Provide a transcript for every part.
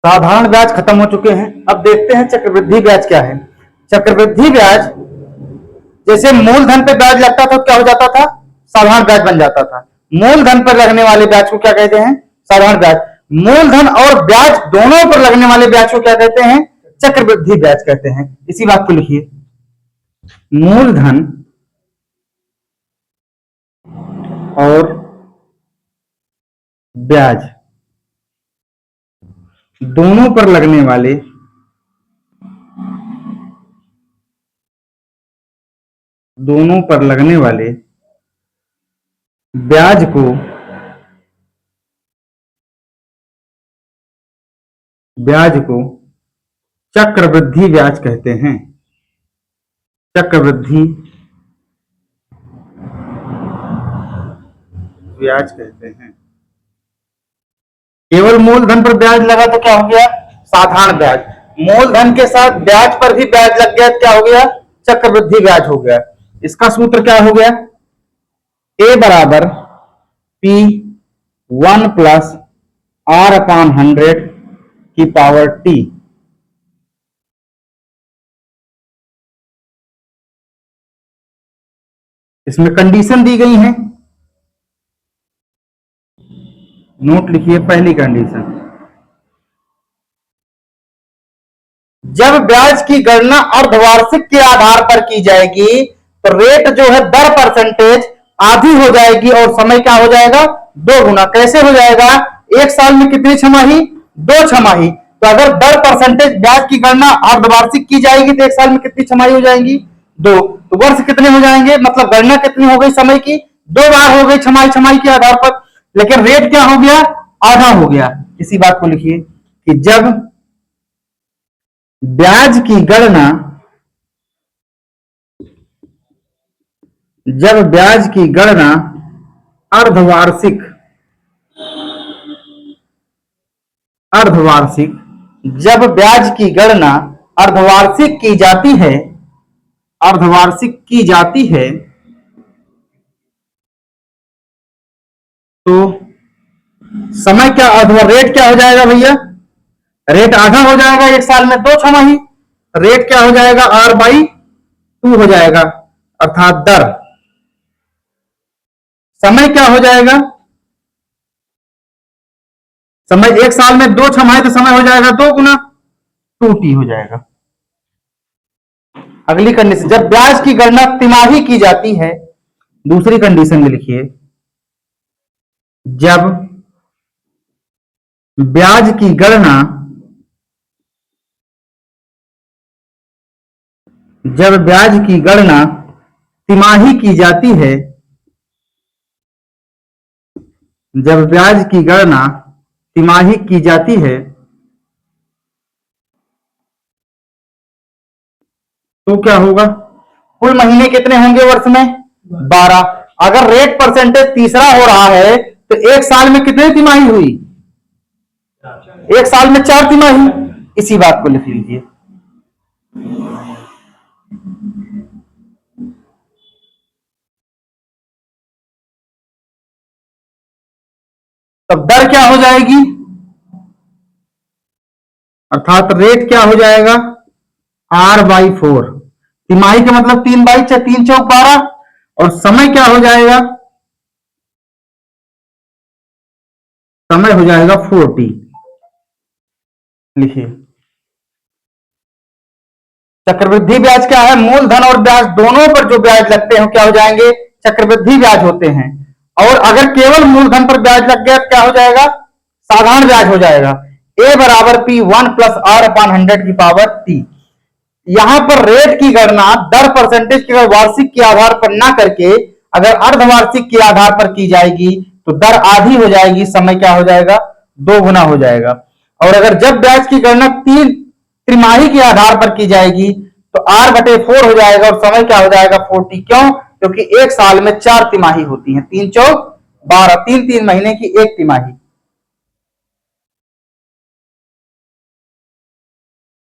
साधारण ब्याज खत्म हो चुके हैं। अब देखते हैं चक्रवृद्धि ब्याज क्या है। चक्रवृद्धि ब्याज जैसे मूलधन पे ब्याज लगता था तो क्या हो जाता था, साधारण ब्याज बन जाता था। मूलधन पर लगने वाले ब्याज को क्या कहते हैं, साधारण ब्याज। मूलधन और ब्याज दोनों पर लगने वाले ब्याज को क्या कहते हैं, चक्रवृद्धि ब्याज कहते हैं। इसी बात को लिखिए, मूलधन और ब्याज दोनों पर लगने वाले ब्याज को चक्रवृद्धि ब्याज कहते हैं। चक्रवृद्धि ब्याज कहते हैं। केवल मूलधन पर ब्याज लगा तो क्या हो गया, साधारण ब्याज। मूलधन के साथ ब्याज पर भी ब्याज लग गया, क्या हो गया, चक्रवृद्धि ब्याज हो गया। इसका सूत्र क्या हो गया, ए बराबर पी 1 प्लस आर अपान 100 की पावर टी। इसमें कंडीशन दी गई है, नोट लिखिए। पहली कंडीशन, जब ब्याज की गणना अर्धवार्षिक के आधार पर की जाएगी तो रेट जो है दर परसेंटेज आधी हो जाएगी और समय क्या हो जाएगा, 2 गुना। कैसे हो जाएगा, एक साल में कितनी छमाही, 2 छमाही। तो अगर दर परसेंटेज ब्याज की गणना अर्धवार्षिक की जाएगी तो एक साल में कितनी छमाही हो जाएंगी, 2। तो वर्ष कितने हो जाएंगे, मतलब गणना कितनी हो गई समय की, 2 बार हो गई छमाही छमाही के आधार पर। लेकिन रेट क्या हो गया, आधा हो गया। इसी बात को लिखिए कि जब ब्याज की गणना अर्धवार्षिक जब ब्याज की गणना अर्धवार्षिक की जाती है तो समय क्या, रेट क्या हो जाएगा भैया, रेट आधा हो जाएगा एक साल में, 2 छमाही। रेट क्या हो जाएगा, R/2 हो जाएगा, अर्थात दर। समय क्या हो जाएगा, समय एक साल में 2 छमाही तो समय हो जाएगा 2 गुना, 2T हो जाएगा। अगली कंडीशन, जब ब्याज की गणना तिमाही की जाती है, दूसरी कंडीशन में लिखिए, जब ब्याज की गणना तिमाही की जाती है, जब ब्याज की गणना तिमाही की जाती है तो क्या होगा, कुल महीने कितने होंगे वर्ष में, 12। अगर रेट परसेंटेज तीसरा हो रहा है तो एक साल में कितनी तिमाही हुई, एक साल में 4 तिमाही। इसी बात को लिख लीजिए। तब दर क्या हो जाएगी, अर्थात रेट क्या हो जाएगा, R/4। तिमाही का मतलब 3/6, 3 चौक 12। और समय क्या हो जाएगा, समय हो जाएगा 4T। लिखिए, चक्रवृद्धि ब्याज क्या है, मूलधन और ब्याज दोनों पर जो ब्याज लगते हैं क्या हो जाएंगे, चक्रवृद्धि ब्याज होते हैं। और अगर केवल मूलधन पर ब्याज लग गया क्या हो जाएगा, साधारण ब्याज हो जाएगा। ए बराबर P 1 प्लस आर अपान 100 की पावर T। यहां पर रेट की गणना दर परसेंटेज के वार्षिक के आधार पर ना करके अगर अर्धवार्षिक के आधार पर की जाएगी तो दर आधी हो जाएगी, समय क्या हो जाएगा, 2 गुना हो जाएगा। और अगर जब ब्याज की गणना 3 तिमाही के आधार पर की जाएगी तो R/4 हो जाएगा और समय क्या हो जाएगा, 4T। क्यों, क्योंकि एक साल में 4 तिमाही होती हैं, 3 चौक 12, 3 महीने की एक तिमाही।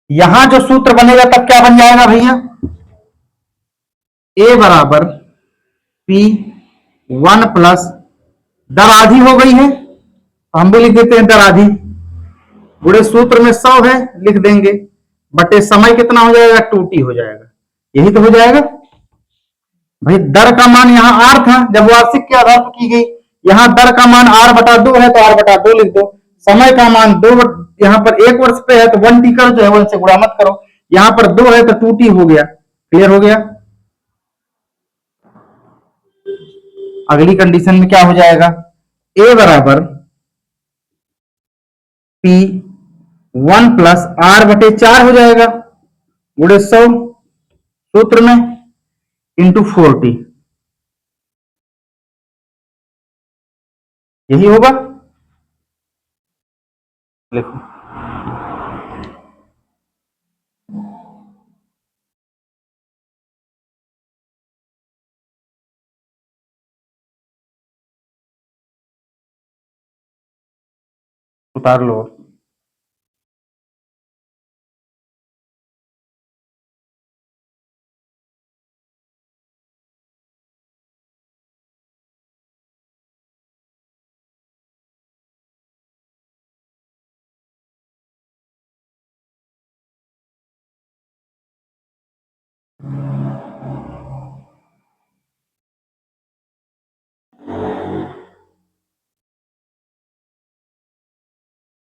यहां जो सूत्र बनेगा तब क्या बन जाएगा भैया, ए बराबर P 1 प्लस, दर आधी हो गई है तो हम भी लिख देते हैं दर आधी, गुणे सूत्र में 100 है, लिख देंगे, बटे समय कितना हो जाएगा, 2t हो जाएगा। यही तो हो जाएगा भाई। दर का मान यहाँ r था जब वार्षिक के आधार पर की गई, यहाँ दर का मान r/2 है तो r/2 लिख दो। समय का मान 2, यहाँ पर 1 वर्ष पे है तो 1t करो, जो है 1 से गुणा मत करो। यहाँ पर 2 है तो 2t हो गया। क्लियर हो गया। अगली कंडीशन में क्या हो जाएगा, a बराबर P1 प्लस r/4 हो जाएगा, गुणे 100 सूत्र में, इंटू 4t। यही होगा। लिखो उतार लो।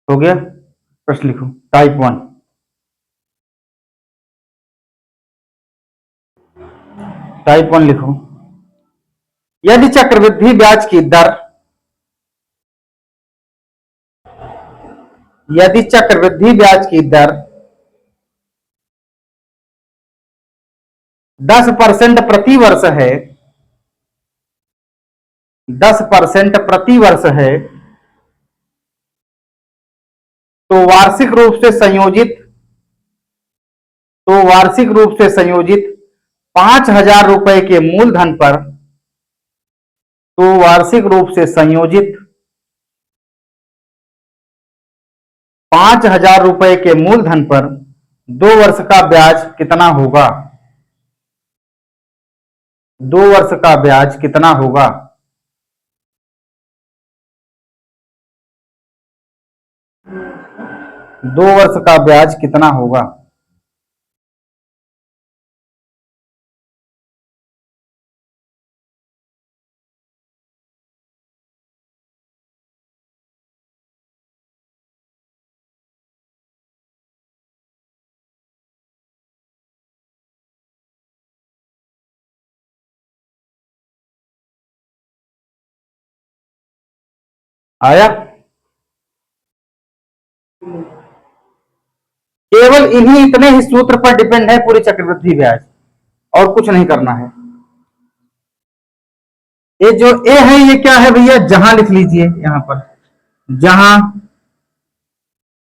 हो गया। प्रश्न लिखो टाइप 1। टाइप 1 लिखो, यदि चक्रवृद्धि ब्याज की दर, यदि चक्रवृद्धि ब्याज की दर 10% प्रति वर्ष है, 10% प्रति वर्ष है, तो वार्षिक रूप से संयोजित, तो वार्षिक रूप से संयोजित 5,000 रुपए के मूलधन पर, तो वार्षिक रूप से संयोजित 5,000 रुपए के मूलधन पर 2 वर्ष का ब्याज कितना होगा, 2 वर्ष का ब्याज कितना होगा। दो वर्ष का ब्याज कितना होगा। आया। केवल इन्हीं इतने ही सूत्र पर डिपेंड है पूरी चक्रवृद्धि ब्याज, और कुछ नहीं करना है। ये जो ए है ये क्या है भैया, जहां लिख लीजिए यहां पर, जहां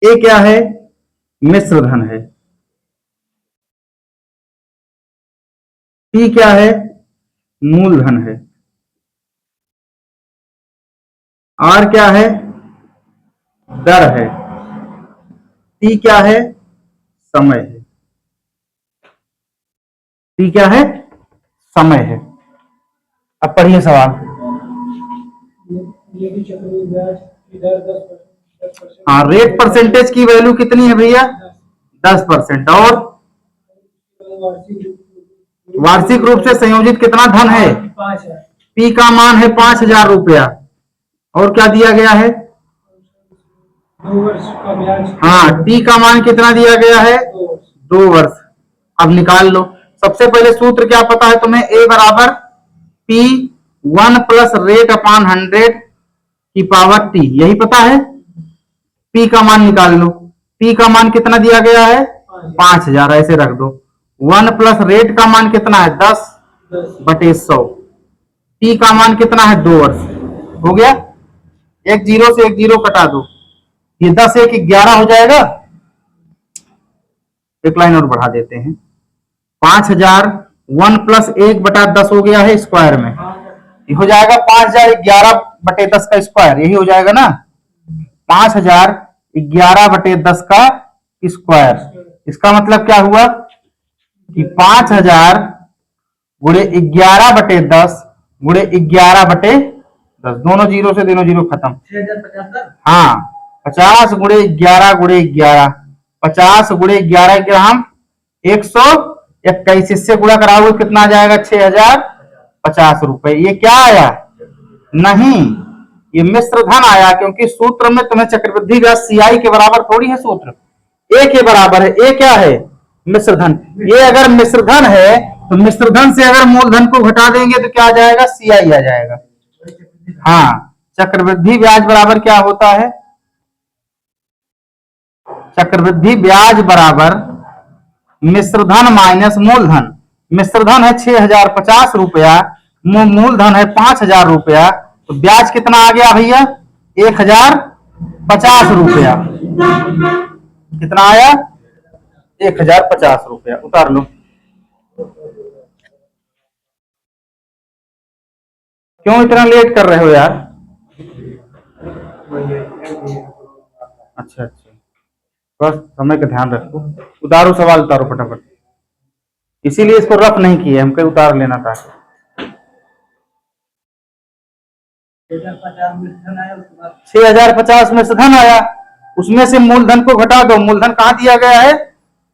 ए क्या है, मिश्र धन है, पी क्या है, मूलधन है, आर क्या है, दर है, टी क्या है, समय है, टी क्या है, समय है। अब पढ़िए सवाल। हाँ, रेट परसेंटेज की वैल्यू कितनी है भैया, 10%, और वार्षिक रूप से संयोजित कितना धन है, पी का मान है 5,000 रुपया, और क्या दिया गया है, 2 वर्ष का ब्याज। हाँ, टी का मान कितना दिया गया है, 2 वर्ष। अब निकाल लो। सबसे पहले सूत्र क्या पता है तुम्हें, ए बराबर P1 प्लस रेट अपॉन 100 की पावर टी, यही पता है। पी का मान निकाल लो। पी का मान कितना दिया गया है, 5,000, ऐसे रख दो। 1 प्लस रेट का मान कितना है, 10/100। टी का मान कितना है, 2 वर्ष। हो गया। एक जीरो से एक जीरो कटा दो, ये 10 1 11 हो जाएगा। एक लाइन और बढ़ा देते हैं। 5,000 1 प्लस 1/10 हो गया है स्क्वायर में, ये हो जाएगा 5,000 11/10 का स्क्वायर, यही हो जाएगा ना, 5,000 11/10 का स्क्वायर। इसका मतलब क्या हुआ कि 5,000 गुणे 11/10 गुणे 11/10, दोनों जीरो से दोनों जीरो खत्म। 6,075। हाँ, 50 × 11 × 11, 50 × 11 ग्राम 121, इससे गुणा कराओगे कितना आ जाएगा? 6050 रुपए। ये क्या आया? नहीं, ये मिश्र धन आया, क्योंकि सूत्र में तुम्हें चक्रवृद्धि ब्याज सीआई के बराबर थोड़ी है, सूत्र ए के बराबर है। ए क्या है? मिश्र धन। ये अगर मिश्र धन है तो मिश्र धन से अगर मूलधन को घटा देंगे तो क्या आ जाएगा? सीआई आ जाएगा। हाँ, चक्रवृद्धि ब्याज बराबर क्या होता है? चक्रवृद्धि ब्याज बराबर मिश्रधन माइनस मूलधन। मिश्रधन है 6050 रुपया, मूलधन है 5000 रुपया, तो ब्याज कितना आ गया भैया? 1050 रुपया। कितना आया? 1050 रुपया। उतार लो। क्यों इतना लेट कर रहे हो यार? अच्छा अच्छा, बस समय का ध्यान रखो। उतारो सवाल, उतारो फटाफट। इसीलिए इसको रफ नहीं किए हम, कहीं उतार लेना था। 6050 में से धन आया, उसमें से मूलधन को घटा दो। मूलधन कहाँ दिया गया है?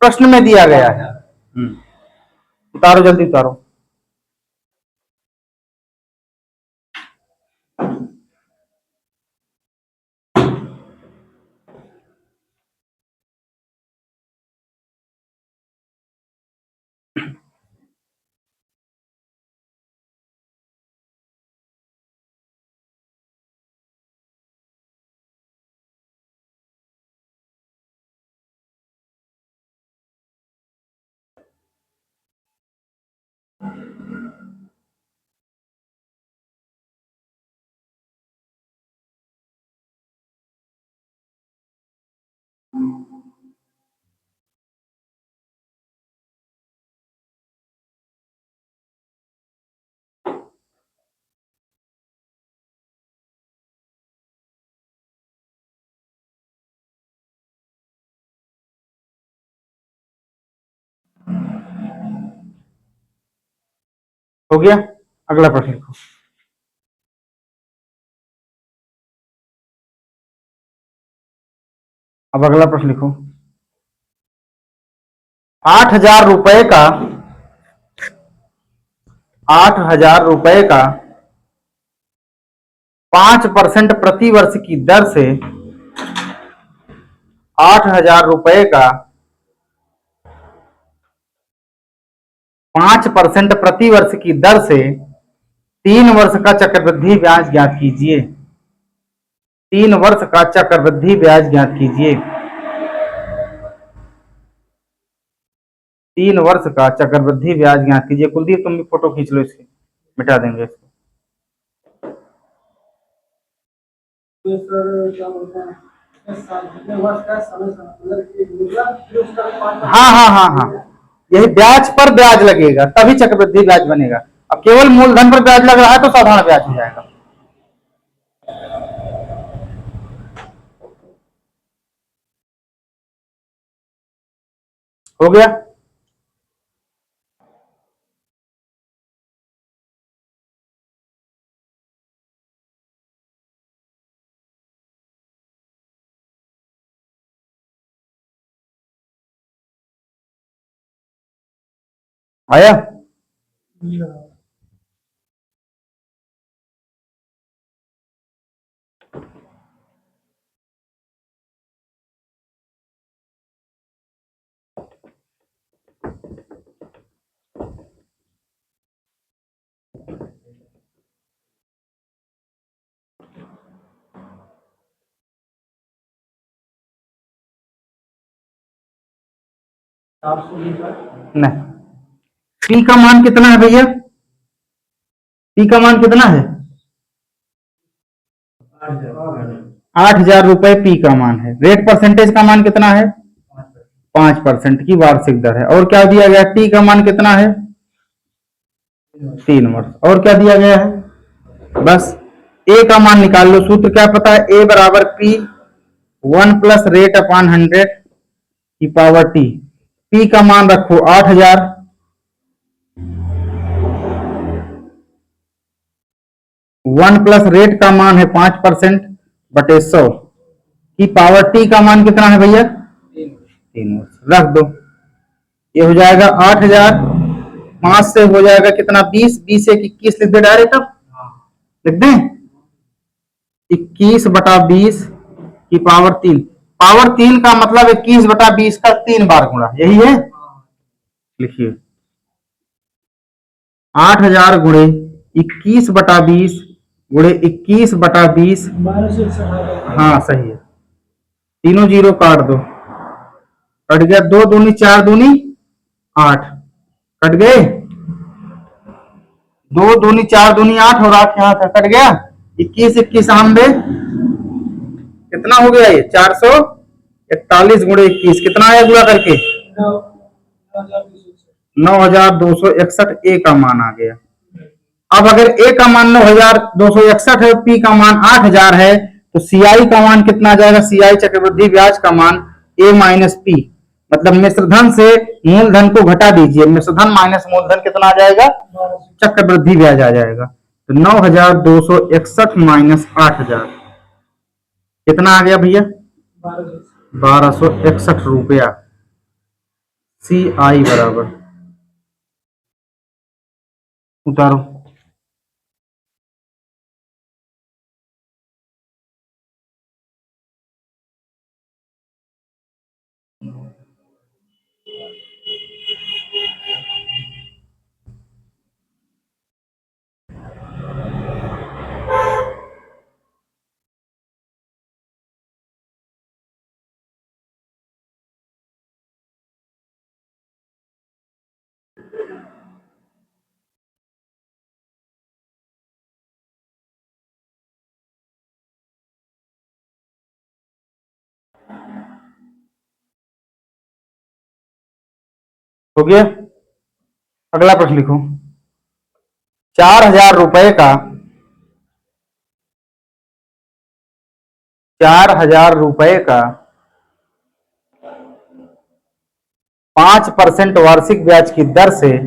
प्रश्न में दिया गया है। उतारो, जल्दी उतारो। हो गया? अगला प्रश्न लिखो। अब अगला प्रश्न लिखो। 8000 रुपए का 8000 रुपए का 5% प्रति वर्ष की दर से 8000 रुपए का 5% प्रति वर्ष की दर से 3 वर्ष का चक्रवृद्धि ब्याज ज्ञात कीजिए। 3 वर्ष का चक्रवृद्धि ब्याज ज्ञात कीजिए। 3 वर्ष का चक्रवृद्धि ब्याज ज्ञात कीजिए। कुलदीप तुम भी फोटो खींच लो, इसकी मिटा देंगे इसको। तो सर क्या बोलते हैं, कितने वर्ष का समय मतलब कि मुद्रा फिर उसका 5%। हाँ हाँ हाँ हाँ, यही ब्याज पर ब्याज लगेगा तभी चक्रवृद्धि ब्याज बनेगा। अब केवल मूलधन पर ब्याज लग रहा है तो साधारण ब्याज हो जाएगा। हो गया? आया? नहीं, पी का मान कितना है भैया? पी का मान कितना है? 8000 रुपए पी का मान है। रेट परसेंटेज का मान कितना है? 5% की वार्षिक दर है। और क्या दिया गया? टी का मान कितना है? 3 वर्ष। और क्या दिया गया है? बस ए का मान निकाल लो। सूत्र क्या पता है? ए बराबर पी 1 प्लस रेट अपॉन 100 की पावर टी। पी का मान रखो 8000, 1 प्लस रेट का मान है 5% बटे 100, की पावर टी का मान कितना है भैया? 3 वर्ष रख दो। ये हो जाएगा 8,000, 5 से हो जाएगा कितना? 20, 20 एक 21 लिख दे डायरेक्ट। अब लिख दें 21/20 की पावर 3। पावर 3 का मतलब 21/20 का 3 बार गुणा, यही है। लिखिए 8,000 गुणे 21/20 गुणे 21/20। 12 हाँ सही है, तीनों जीरो काट दो, कट गया। 2 दूनी 4 दूनी 8, कट गए। 2 दूनी 4 दूनी 8 और 8 यहाँ था, कट गया। 21 21 आमदे कितना हो गया? ये 441 गुणे 21 कितना आया गुणा करके? 9,261 ए का मान आ गया। अब अगर ए का मान 9,261 है, पी का मान 8,000 है, तो सीआई का मान कितना आ जाएगा? सीआई चक्रवृद्धि ब्याज का मान ए माइनस पी, मतलब मिश्रधन से मूलधन को घटा दीजिए, मिश्रधन माइनस मूलधन कितना आ जाएगा? चक्रवृद्धि ब्याज आ जाएगा। तो 9,261 माइनस 8,000 कितना आ गया भैया? 1,261 रुपया। सी आई बराबर, उतारो। हो गया। अगला प्रश्न लिखो। 4,000 रुपए का 4,000 रुपए का 5% वार्षिक ब्याज की दर से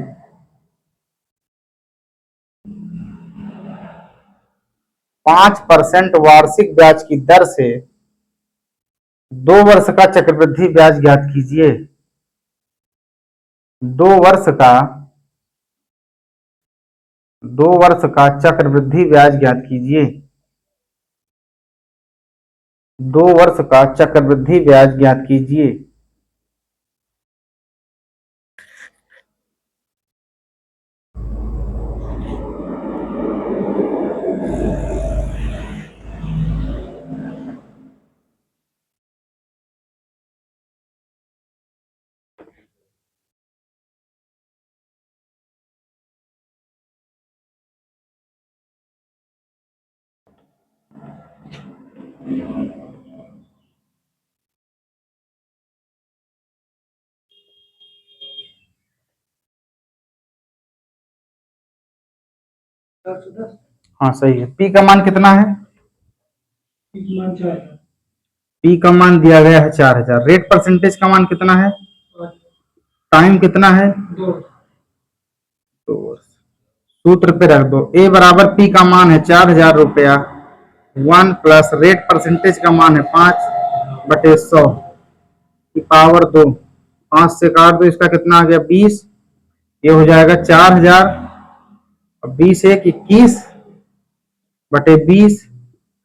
5% वार्षिक ब्याज की दर से 2 वर्ष का चक्रवृद्धि ब्याज ज्ञात कीजिए। 2 वर्ष का 2 वर्ष का चक्रवृद्धि ब्याज ज्ञात कीजिए। 2 वर्ष का चक्रवृद्धि ब्याज ज्ञात कीजिए। हाँ सही है। पी का मान कितना है? पी का मान दिया गया है 4,000। रेट परसेंटेज का मान कितना है? टाइम कितना है? 2 वर्ष। सूत्र पे रख दो। ए बराबर पी का मान है 4,000 रुपया, 1 प्लस रेट परसेंटेज का मान है 5/100 की पावर 2। 5 से काट दो, इसका कितना आ गया? 20। ये हो जाएगा 4,000 और 20 एक 21/20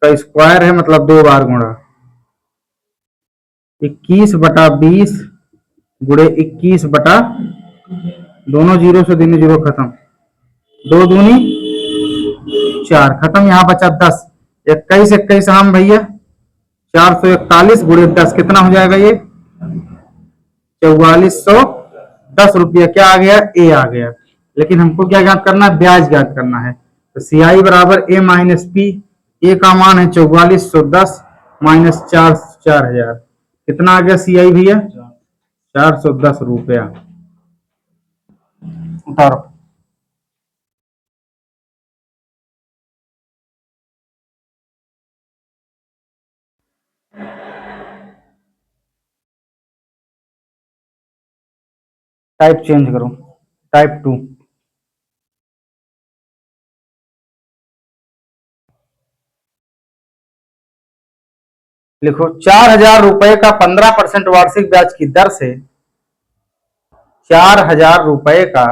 का स्क्वायर है, मतलब 2 बार गुणा। 21/20 गुणे 21 दोनों जीरो से दोनों जीरो खत्म, 2 दूनी 4 खत्म, यहाँ बचा 10। 21 21 हम भैया 441 गुणे 10 कितना हो जाएगा? ये 4,410 रुपया क्या आ गया? ए आ गया। लेकिन हमको क्या ज्ञात करना है? ब्याज ज्ञात करना है। तो सी आई बराबर ए माइनस पी। ए का मान है 4,410 माइनस 4,000 कितना आ गया सी आई भैया? 410 रुपया। उतारो। टाइप चेंज करो, टाइप 2। लिखो 4,000 रुपए का 15% वार्षिक ब्याज की दर से 4,000 रुपए का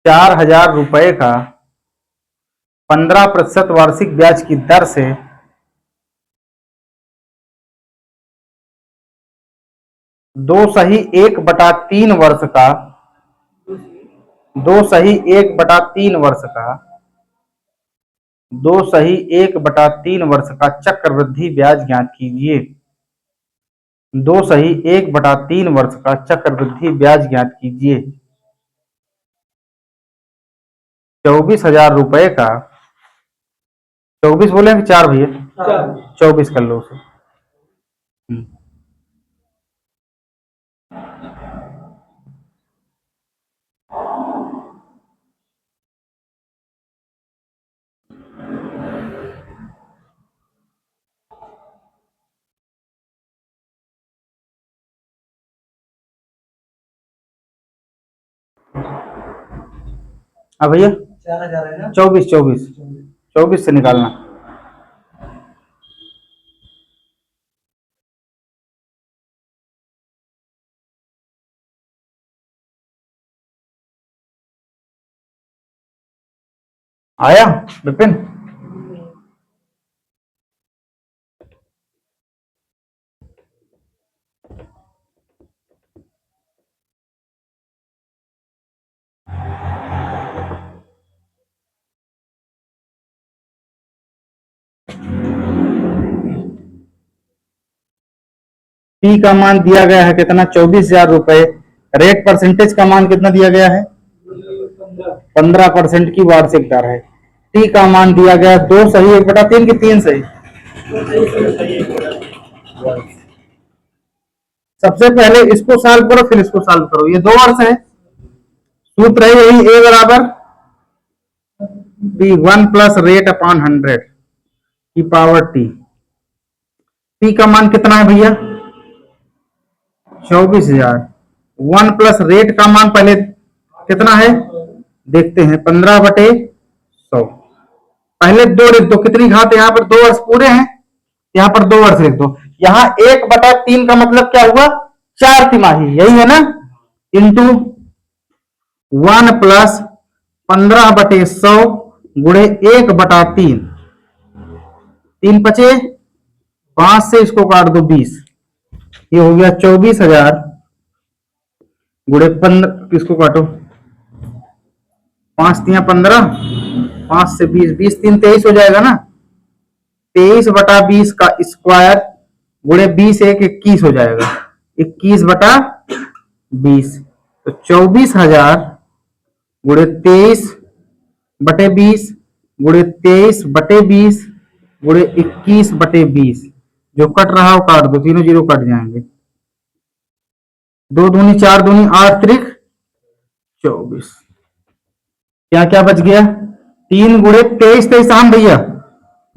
4,000 रुपए का 15% वार्षिक ब्याज की दर से 2 सही 1/3 वर्ष का 2 सही 1/3 वर्ष का 2 सही 1/3 वर्ष का चक्रवृद्धि ब्याज ज्ञात कीजिए। 2 सही 1/3 वर्ष का चक्रवृद्धि ब्याज ज्ञात कीजिए। 24,000 रुपए का 24 बोले कि 4 भैया? 24 कर लो उसे। हाँ भैया 4,000 है ना? 24 से निकालना। आया विपिन? पी का मान दिया गया है कितना? 24,000 रुपए। रेट परसेंटेज का मान कितना दिया गया है? 15% की वार्षिक दर है। टी का मान दिया गया 2 सही 1/3 की 3 सही। सबसे पहले इसको सॉल्व करो फिर इसको सॉल्व करो। ये 2 वर्ष है। सूत्र है यही ए बराबर बी 1+rate/100 की पावर टी। पी का मान कितना है भैया? 24,000। 1+रेट का मान पहले कितना है देखते हैं, 15/100। पहले 2 लिख दो। कितनी घात? यहाँ पर 2 वर्ष पूरे हैं, यहाँ पर 2 वर्ष लिख दो। यहाँ 1/3 का मतलब क्या हुआ? 4 तिमाही, यही है ना? इंटू 1+15/100 गुणे 1/3। 3 बचे 5 से इसको काट दो 20। ये हो गया 24,000 गुणे 15, इसको काटो 5×3 = 15, 5 से 20, 20×3 = 23 हो जाएगा ना? 23/20 का स्क्वायर गुणे 20×1 = 21 हो जाएगा। 21/20 तो 24,000 गुणे 23/20 गुणे 23/20 गुणे 21/20। जो कट रहा हो काट दो, तीनों जीरो कट जाएंगे। 2 दूनी 4 दूनी 8 त्रिक 24। क्या क्या बच गया? 3 गुणे 23 23 आम भैया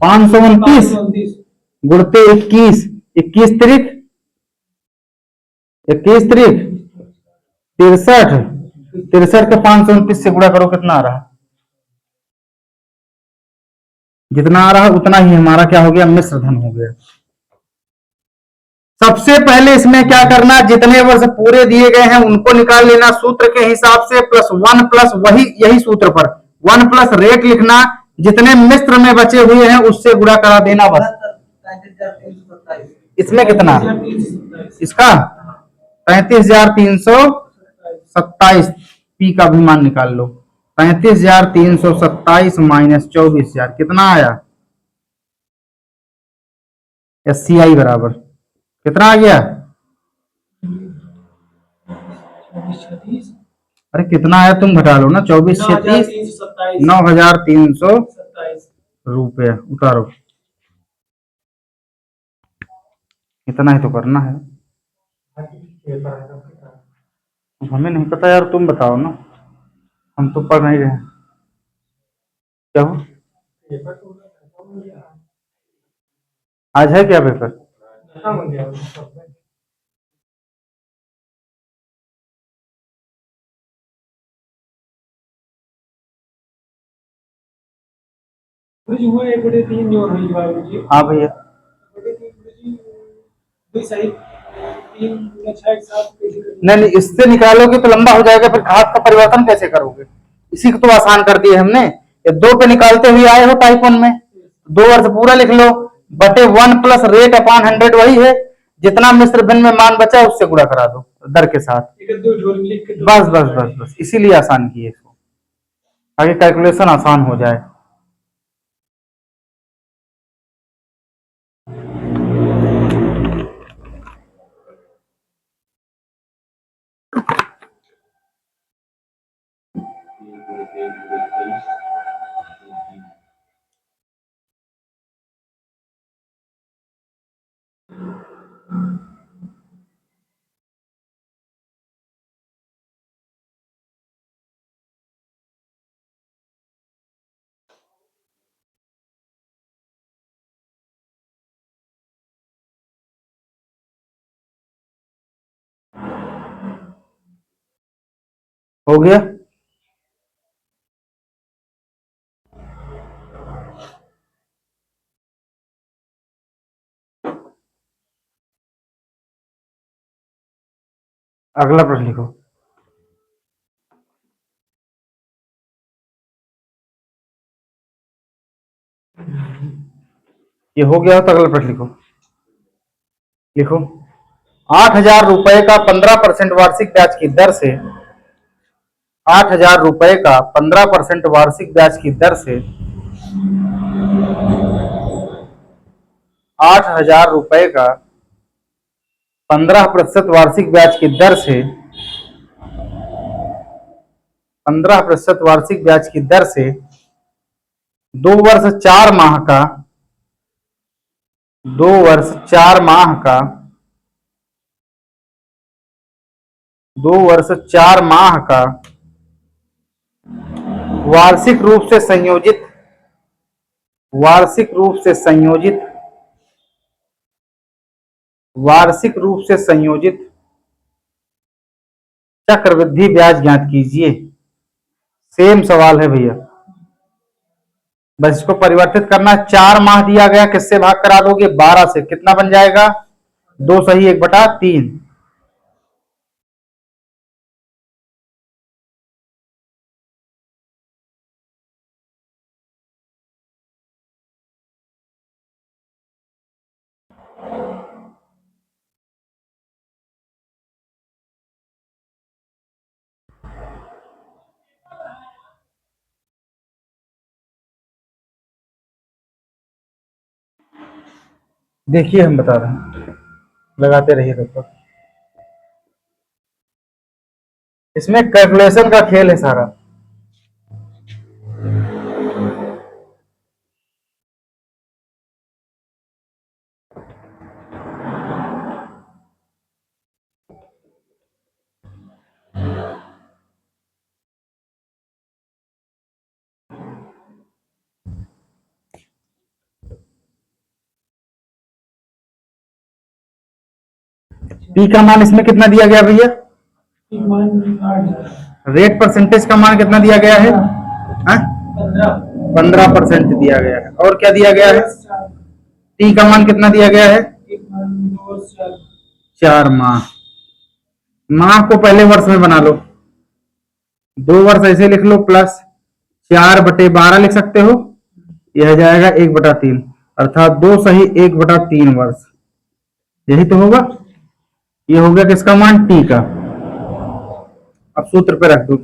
529 गुणते 21, 21 त्रिक 63 63 63 के 529 से गुणा करो, कितना आ रहा? जितना आ रहा उतना ही हमारा क्या हो गया? मिश्र धन हो गया। सबसे पहले इसमें क्या करना? जितने वर्ष पूरे दिए गए हैं उनको निकाल लेना सूत्र के हिसाब से, प्लस 1 प्लस वही यही सूत्र पर 1 प्लस रेट लिखना। जितने मिश्र में बचे हुए हैं उससे गुणा करा देना बस। इसमें कितना? इसका 35,327। पी का भी मान निकाल लो। 35,327 माइनस 24,000 कितना आया? SCI बराबर कितना आ गया? अरे कितना आया तुम घटा लो ना। 24 9,300 रुपये उतारो। इतना ही तो करना है। हमें नहीं पता यार, तुम बताओ ना, हम तो पढ़ नहीं रहे। क्या हो? आज है क्या पेपर? गुरुजी हुए 1/3 जो रही बाबू जी। हाँ भैया, 1/3 गुरुजी, दुई सही 3 गुना 6 के साथ कैसे करेंगे? नहीं नहीं, इससे निकालोगे तो लंबा हो जाएगा, फिर घात का परिवर्तन कैसे करोगे? इसी को तो आसान कर दिए हमने। ये 2 पे निकालते हुए आए हो टाइप 1 में, 2 वर्ष पूरा लिख लो, बटे 1 प्लस रेट अपॉन 100 वही है, जितना मिश्र भिन्न में मान बचा उससे गुणा करा दो दर के साथ। एक दो जोड़ लिख के बस बस बस बस, इसीलिए आसान किए इसको, आगे कैलकुलेशन आसान हो जाए। हो गया। अगला प्रश्न लिखो। ये हो गया हो तो अगला प्रश्न लिखो। लिखो, 8,000 रुपए का 15% वार्षिक ब्याज की दर से 8,000 रुपए का 15% वार्षिक ब्याज की दर से 8,000 रुपए का 15% वार्षिक ब्याज की दर से 15% वार्षिक ब्याज की दर से 2 वर्ष 4 माह का 2 वर्ष 4 माह का 2 वर्ष 4 माह का वार्षिक रूप से संयोजित वार्षिक रूप से संयोजित वार्षिक रूप से संयोजित चक्रवृद्धि ब्याज ज्ञात कीजिए। सेम सवाल है भैया, बस इसको परिवर्तित करना। 4 माह दिया गया, किससे भाग करा दोगे? 12 से। कितना बन जाएगा? 2 सही 1/3। देखिए हम बता रहे हैं, लगाते रहिए तब तक। इसमें कैलकुलेशन का खेल है सारा। पी का मान इसमें कितना दिया गया भैया? रेट परसेंटेज का मान कितना दिया गया है? 15% दिया गया है। और क्या दिया गया है? टी का मान कितना दिया गया है? 4 माह। माह को पहले वर्ष में बना लो, 2 वर्ष ऐसे लिख लो, प्लस 4/12 लिख सकते हो, यह जाएगा 1/3, अर्थात 2 सही 1/3 वर्ष। यही तो होगा। ये हो गया किसका मान? टी का। अब सूत्र पे रख दो,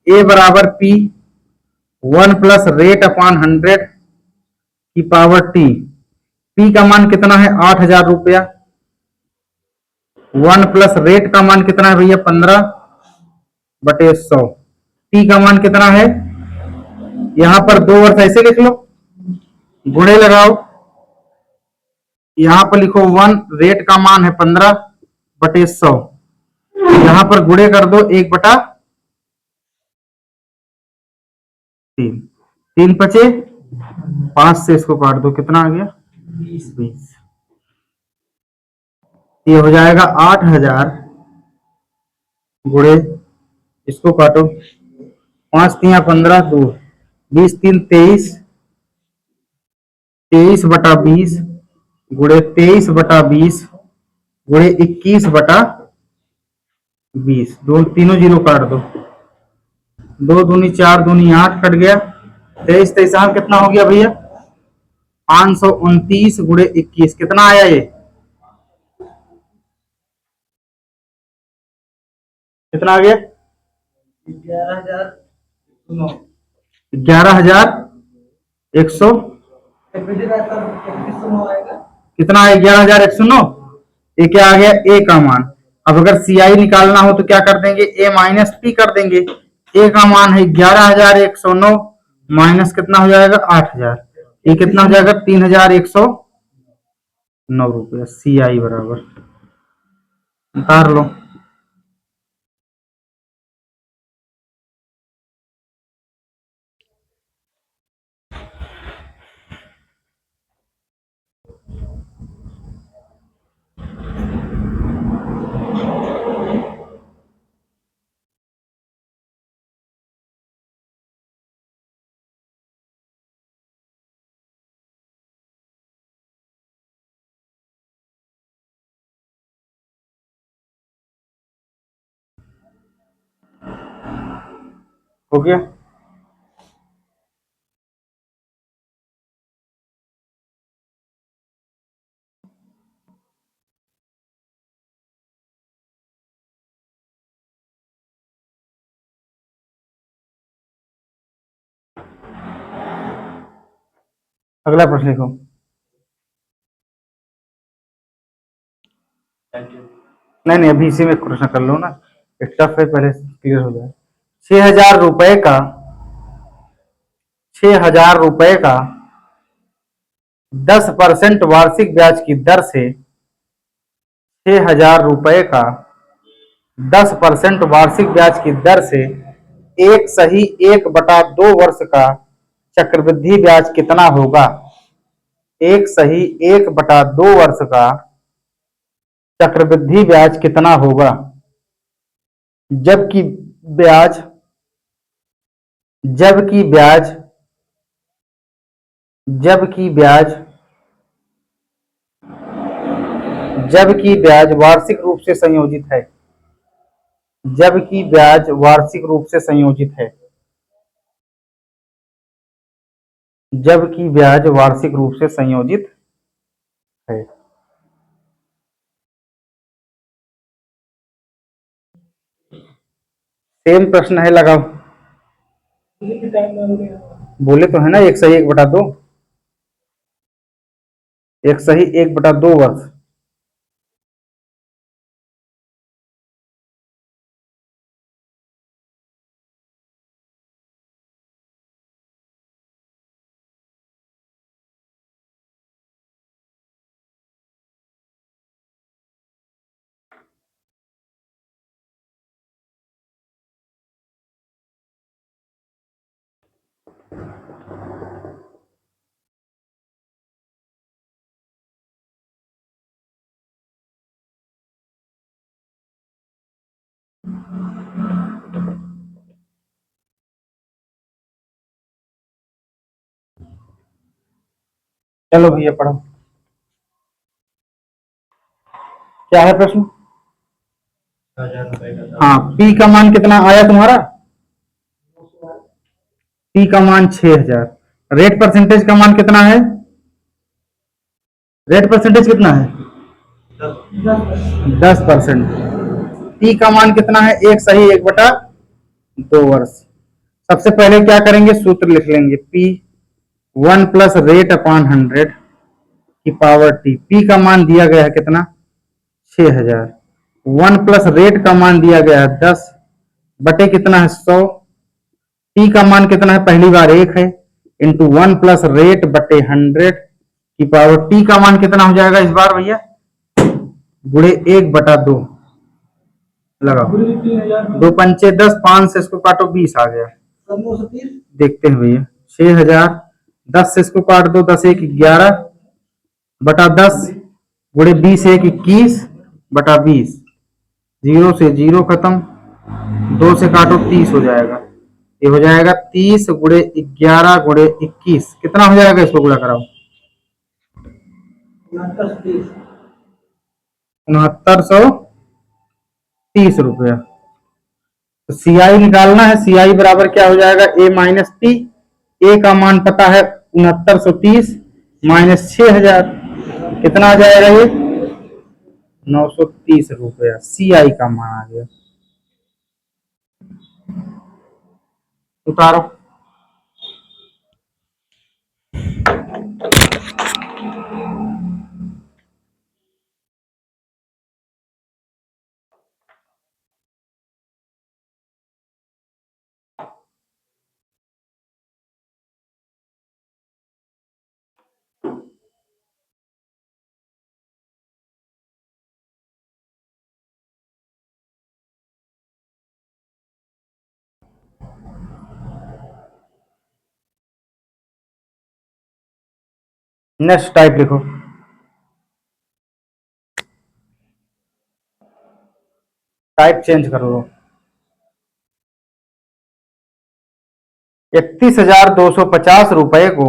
ए बराबर पी 1 प्लस रेट अपॉन 100 की पावर टी। पी का मान कितना है? 8,000 रुपया। 1 प्लस रेट का मान कितना है भैया? 15/100। टी का मान कितना है? यहां पर 2 वर्ष ऐसे लिख लो, गुणे लगाओ, यहां पर लिखो 1, रेट का मान है 15/100, यहां पर गुणे कर दो 1/3। 3 बचे, 5 से इसको काट दो, कितना आ गया? 20। ये हो जाएगा 8,000 गुणे, इसको काटो, 5 3 15, 2, 20 3 23, 23/20 गुणे 23/20 गुणे 21/20। दो तीनों जीरो काट दो, 2 दूनी 4 दूनी 8 कट गया। 23 23 कितना हो गया भैया? 529 गुणे 21 कितना आया ये? कितना आ गया? 11,100। कितना है? 11,109। ये क्या आ गया? ए का मान। अब अगर सीआई निकालना हो तो क्या कर देंगे? ए माइनस पी कर देंगे। ए का मान है 11,109 माइनस कितना हो जाएगा? 8,000। ये कितना हो जाएगा? 3,109 रुपये। सीआई बराबर उतार लो। हो गया? अगला प्रश्न लिखो। नहीं नहीं, अभी इसी में प्रश्न कर लो ना, एक टफ है, पहले क्लियर हो जाए। 6,000 रुपए का 10% वार्षिक ब्याज की दर से 6,000 रुपए का 10% वार्षिक ब्याज की दर से 1/2 वर्ष का चक्रवृद्धि ब्याज कितना होगा? 1/2 वर्ष का चक्रवृद्धि ब्याज कितना होगा? जबकि ब्याज जबकि ब्याज जबकि ब्याज जबकि ब्याज वार्षिक रूप से संयोजित है। जबकि ब्याज वार्षिक रूप से संयोजित है। जबकि ब्याज वार्षिक रूप से संयोजित है। सेम प्रश्न है, लगाओ। बोले तो है ना, 1/2। 1/2 वर्ष। चलो भैया पढ़ो। क्या है प्रश्न? हाँ, पी का मान कितना आया तुम्हारा? पी का मान 6,000। रेट परसेंटेज का मान कितना है? रेट परसेंटेज कितना है? 10%। पी का मान कितना है? 1/2 वर्ष। सबसे पहले क्या करेंगे? सूत्र लिख लेंगे। पी 1 प्लस रेट अपॉन 100 की पावर टी। पी का मान दिया गया है कितना? 6,000। 1 प्लस रेट का मान दिया गया है 10 बटे कितना है? 100। टी का मान कितना है? पहली बार 1 है, इंटू 1 प्लस रेट बटे 100 की पावर टी का मान कितना हो जाएगा इस बार भैया? गुणे 1/2 लगाओ। 2 पंचे 10, 5 से इसको काटो 20 आ गया। देखते हैं भैया। 6,000 10 से इसको काट दो, 10 1 11/10 गुणे 20 1 21/20। 0 से 0 खत्म, 2 से काटो 30 हो जाएगा। ये हो जाएगा 30 गुणे 11 गुणे 21। कितना हो जाएगा? इसको गुणा कराओ। ₹6930 तो CI निकालना है। CI बराबर क्या हो जाएगा, A-T। ए का मान पता है 6930 माइनस 6000, कितना आ जाएगा ये ₹930। CI का मान आ गया। उतारो। नेक्स्ट टाइप लिखो। टाइप चेंज कर लो। 31,250 को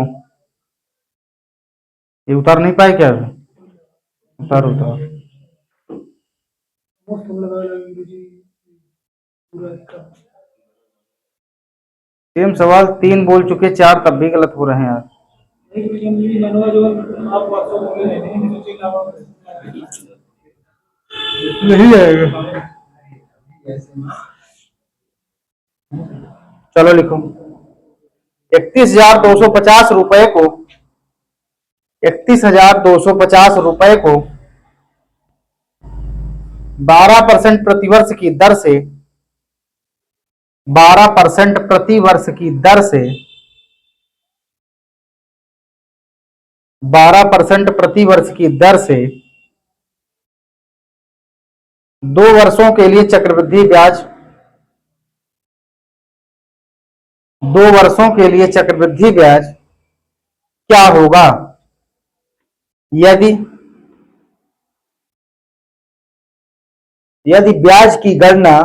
ये उतार नहीं पाए क्या? उतार उतार। सेम सवाल 3 बोल चुके, 4 तब भी गलत हो रहे हैं यार। नहीं आएगा। चलो लिखो। 31,250 को 31,250 को 12% प्रतिवर्ष की दर से 12% प्रतिवर्ष की दर से 12% प्रतिवर्ष की दर से 2 वर्षों के लिए चक्रवृद्धि ब्याज 2 वर्षों के लिए चक्रवृद्धि ब्याज क्या होगा यदि यदि ब्याज की गणना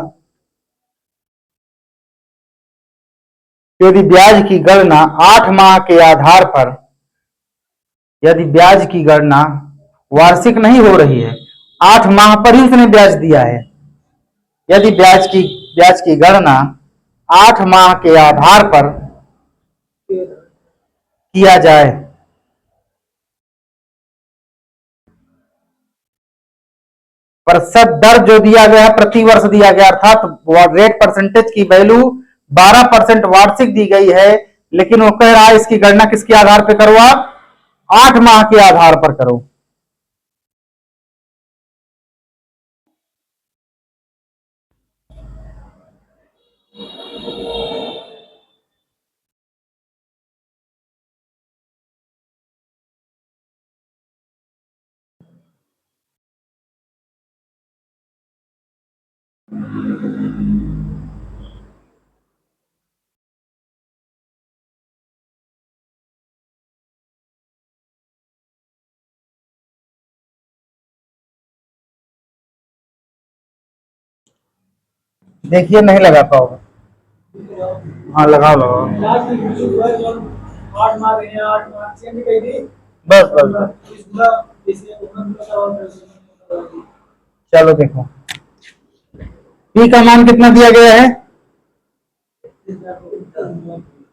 यदि ब्याज की गणना 8 माह के आधार पर यदि ब्याज की गणना वार्षिक नहीं हो रही है, 8 माह पर ही उसने ब्याज दिया है। यदि ब्याज की गणना 8 माह के आधार पर किया जाए प्रतिशत दर जो दिया गया है प्रति वर्ष दिया गया, अर्थात रेट परसेंटेज की वैल्यू 12% वार्षिक दी गई है, लेकिन वो कह रहा है इसकी गणना किसके आधार पर करो, आप 8 माह के आधार पर करो। देखिए नहीं लगा पाओगे। हाँ लगाओ लगाओ। बस बस चलो देखो, पी का मान कितना दिया गया है,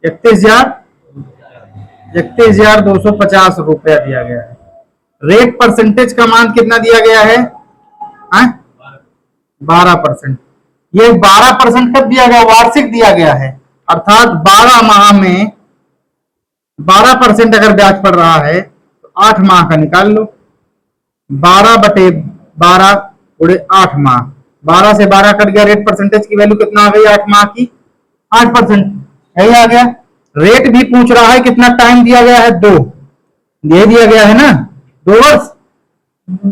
31,250 रुपया दिया गया है। रेट परसेंटेज का मान कितना दिया गया है, 12%। ये 12% कब दिया गया, वार्षिक दिया गया है, अर्थात 12 माह में 12% अगर ब्याज पड़ रहा है तो 8 माह का निकाल लो। 12/12 गुणे 8 माह, 12 से 12 कट गया, रेट परसेंटेज की वैल्यू कितना आ गई 8 माह की, 8%। यही आ गया। रेट भी पूछ रहा है कितना टाइम दिया गया है, 2 ये दिया गया है ना, 2 वर्ष।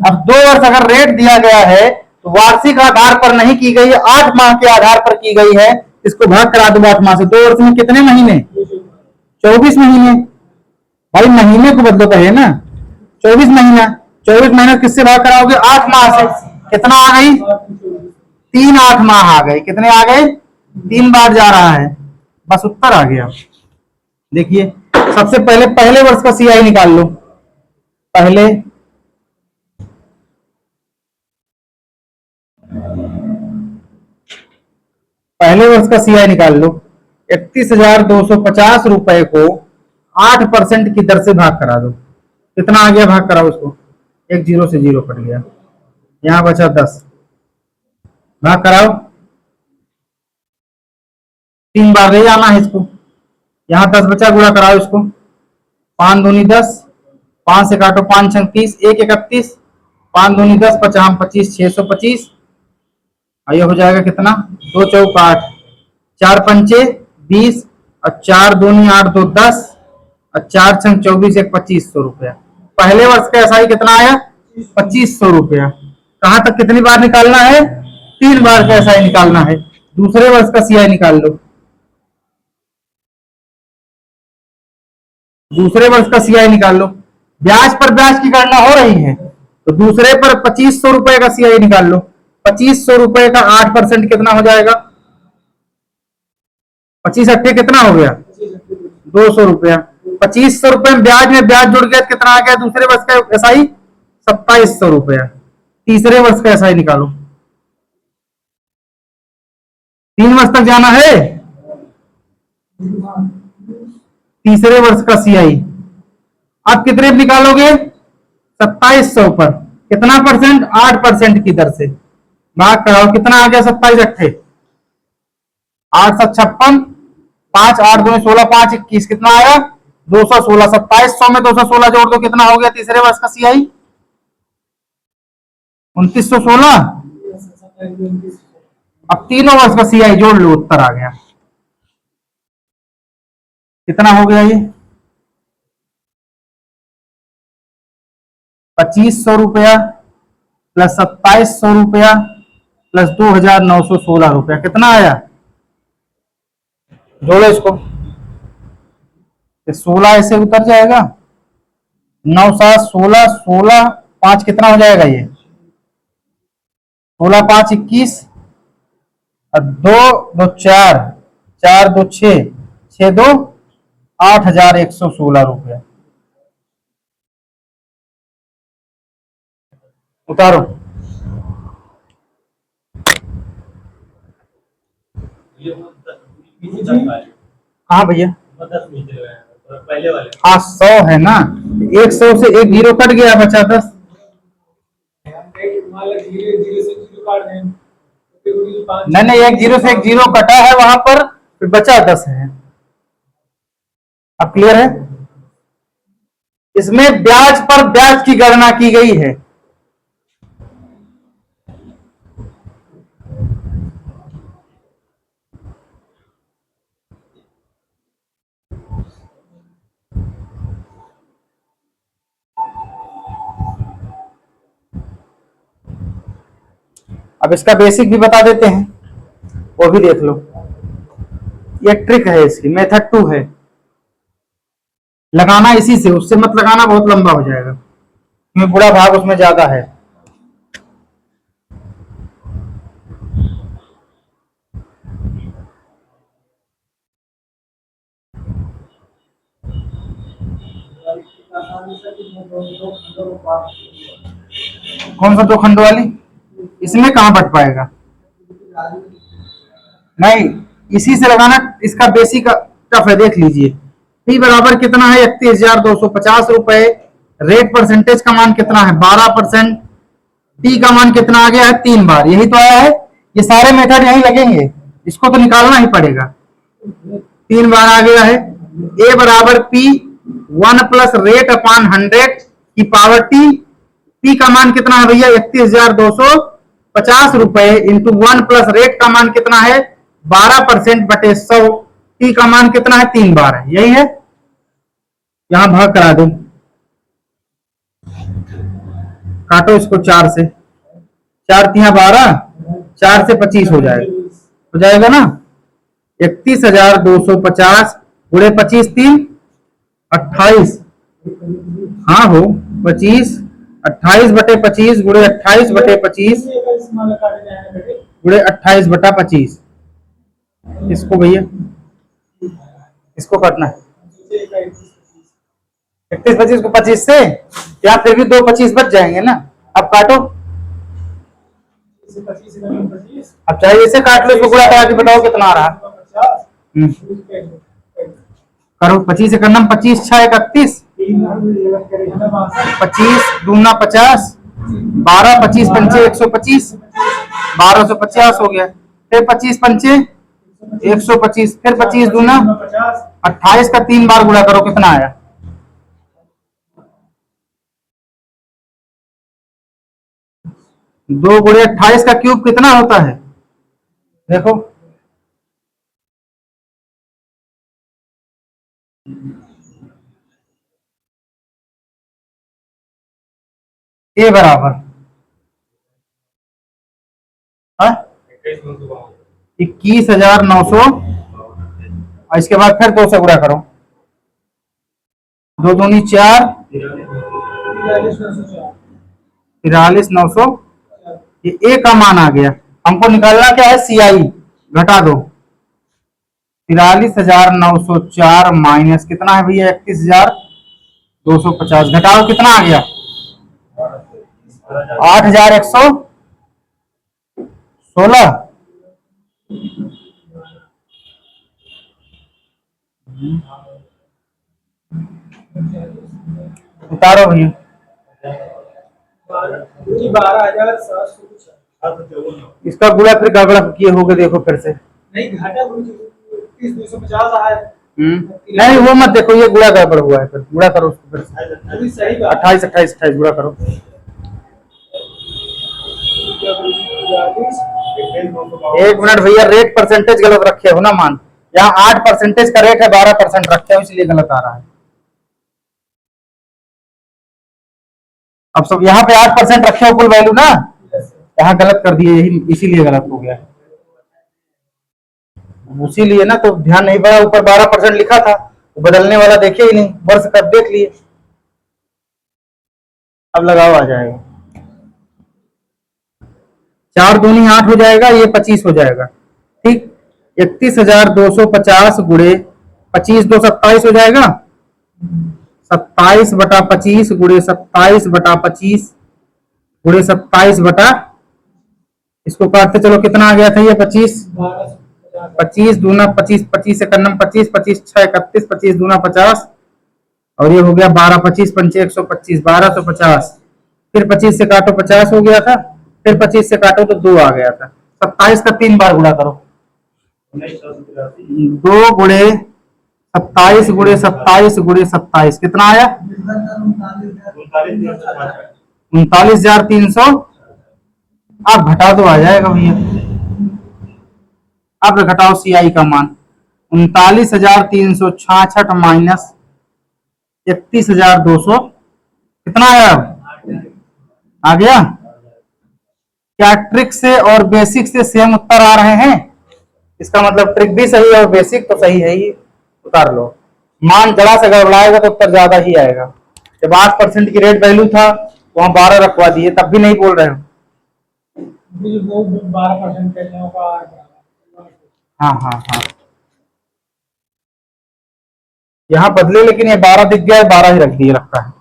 अब 2 वर्ष अगर रेट दिया गया है तो वार्षिक आधार पर नहीं की गई है, 8 माह के आधार पर की गई है। इसको भाग करा दो 8 माह से, 2 वर्ष में कितने महीने, 24 महीने। भाई महीने को बदलो पहले ना, 24 महीना, 24 महीने किससे भाग कराओगे, 8 माह से, कितना आ गई 3 8 माह आ गए, कितने आ गए 3 बार जा रहा है, बस उत्तर आ गया। देखिए सबसे पहले पहले वर्ष का CI निकाल लो, पहले पहले वर्ष का सीआई निकाल लो। 31,250 रुपए को 8% की दर से भाग करा दो। कितना आ गया? भाग कराओ उसको। एक जीरो से जीरो कट गया, यहाँ बचा 10। भाग कराओ, 3 बार ले जाना है इसको। यहाँ 10 बचा, गुणा कराओ इसको। 5 दूनी 10, 5 से काटो 5 छंग 30, 1 31, 5 दूनी 10, 5 25, 625। ये हो जाएगा कितना? 2 चौक 8, 4 पंचे 20, और 4 दूनी 8, 2 10, और 4 छंग 24, 1 2500 रुपया। पहले वर्ष का एसआई कितना आया? 2500 रुपया। कहाँ तक कितनी बार निकालना है? 3 बार का एसआई निकालना है। दूसरे वर्ष का सीआई निकाल लो। दूसरे वर्ष का सीआई निकाल लो। ब्याज पर ब्याज की गणना हो रही है, तो दूसरे पर 2500 रुपए का सीआई निकाल लो। 2500 रुपए का 8% कितना हो जाएगा? 25 अट्ठे कितना हो गया? 200 रुपया। 2500 रुपए में ब्याज जुड़ गया, कितना आ गया दूसरे वर्ष का एसआई? 2700 रुपया। तीसरे वर्ष का एसआई निकालो। 3 वर्ष तक जाना है। तीसरे वर्ष का सीआई आप कितने निकालोगे? 2700 पर कितना परसेंट? 8% की दर से भाग कराओ। कितना आ गया? 27 अट्ठे 8 7 56, 5 8 2 16, 5 21, कितना आया? 216। 2700 में 216 जोड़ दो, कितना हो गया तीसरे वर्ष का सीआई? 2916। अब तीनों वर्ष का सीआई जोड़ लो, उत्तर आ गया। कितना हो गया ये? 2500 रुपया प्लस 2700 रुपया प्लस 2916 रुपया। कितना आया? जोड़ो इसको। 16 ऐसे उतर जाएगा, 9 7 16, 16 5 कितना हो जाएगा ये? 16 5 21, और 2 2 4, 4 2 6, 6 2 8116 रुपया। उतारो। हाँ भैया, पहले वाले हाँ 100 है ना, 100 से 1 जीरो कट गया, बचा 10। नहीं, 1 जीरो से 1 जीरो कटा है वहां पर, फिर बचा 10 है। अब क्लियर है? इसमें ब्याज पर ब्याज की गणना की गई है। अब इसका बेसिक भी बता देते हैं, वो भी देख लो। ये ट्रिक है इसकी, मेथड 2 है। लगाना इसी से, उससे मत लगाना, बहुत लंबा हो जाएगा, क्योंकि बुरा भाग उसमें ज्यादा है। कौन सा 2 खंडों वाली? इसमें कहां बच पाएगा? नहीं, इसी से लगाना। इसका बेसिक टफ है, देख लीजिए। पी बराबर कितना है? 31,250 रुपए। रेट परसेंटेज का मान कितना है? 12%। टी का मान कितना आ गया है? 3 बार। यही तो आया है। ये सारे मेथड यही लगेंगे, इसको तो निकालना ही पड़ेगा। 3 बार आ गया है। ए बराबर पी 1 प्लस रेट अपॉन 100 की पावर टी। पी का मान कितना है भैया? 31,250 रुपए इंटू 1 प्लस रेट का मान कितना है? 12% बटे 100। टी का मान कितना है? 3 बार है। यही है। यहां भाग करा दो, काटो इसको 4 से। 4 3 12, 4 से 25 हो जाएगा ना। 31,250 गुणे 25 3 28। हाँ हो 25, 28 बटे 25 गुणे 28 बटे 25 गुणे 28 बटा 25। इसको भैया, इसको काटना है। 31 25 को 25 से, या फिर भी 2 25 बच जाएंगे ना। अब काटो। इसे 25 से करें 25 अब चाहे इसे काट लो, इसको गुणा करा के बताओ कितना आ रहा है। 50 हम्म, करो 25 से करना, 25 6 31, 25 दूना 50, 12 25 पंचे 125, 1250 हो गया। फिर 25 पंचे 125, फिर 25 दूना 28 का 3 बार गुणा करो, कितना आया। दो गुणे 28 का क्यूब कितना होता है, देखो। ए बराबर 21,900, और इसके बाद फिर 2 से गुणा करो, 2 दूनी 4, 43,900, ये ए का मान आ गया। हमको निकालना क्या है, सीआई, घटा दो। 43,904 माइनस कितना है भैया, 31,250, घटाओ कितना आ गया, 8,116। उतारो भैया, 12,750 इसका गुणा फिर गड़बड़ किए होगे, देखो फिर से। नहीं घाटा 21,250 आया है। नहीं वो मत देखो, ये गुणा गड़बड़ हुआ है, फिर गुणा करो उसको फिर से। अभी सही बात 28 28 28 गुणा करो। 1 मिनट भैया, रेट परसेंटेज गलत रखे हो ना मान, यहाँ 8% का रेट है, 12% रखे हो, इसलिए गलत आ रहा है। अब सब यहाँ पे 8% रखे हो कुल वैल्यू ना, यहाँ गलत कर दिए, यही इसीलिए गलत हो गया। उसीलिए ना, तो ध्यान नहीं पड़ा, ऊपर 12% लिखा था, वो बदलने वाला देखे ही नहीं, वर्ष कब देख लिए। अब लगाओ, आ जाएगा, 4 दूनी 8 हो जाएगा, ये 25 हो जाएगा, ठीक। 31,250 गुणे 25 2 27 हो जाएगा, 27 बटा 25 गुणे 27 बटा 25 गुणे 27 बटा, इसको काटते चलो, कितना आ गया था ये 25, 25 दूना 25, 25 से करना 25, 25 6 31, 25 दूना 50, और ये हो गया 12 25 पंचे 125, 1250। फिर 25 से काटो 50 हो गया था, फिर 25 से काटो तो 2 आ गया था। 27 का 3 बार गुणा करो, 2 गुणे 27 गुणे 27 गुणे 27 कितना आया, 39,300। अब घटा दो, आ जाएगा भैया। अब घटाओ सीआई का मान, 39,366 माइनस 31,200, कितना आया, आ गया। क्या ट्रिक से और बेसिक से सेम उत्तर आ रहे हैं, इसका मतलब ट्रिक भी सही है और बेसिक तो सही है ही, उतार लो। मान जरा से गड़बड़ाएगा तो उत्तर ज्यादा ही आएगा। जब 8% की रेट वैल्यू था, वहां 12 रखवा दिए, तब भी नहीं बोल रहे हो। 12% कहते हैं का। हाँ हाँ हाँ, यहाँ बदले, लेकिन ये 12 दिख गया है, 12 ही रख दिए, रखा है।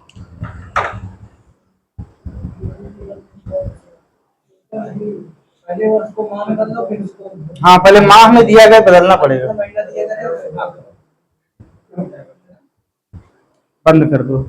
पहले वर्ष को माह में बदलो, फिर उसको हाँ, पहले माह में दिया गया, बदलना पड़ेगा। महीना दिया गया। बंद कर दो।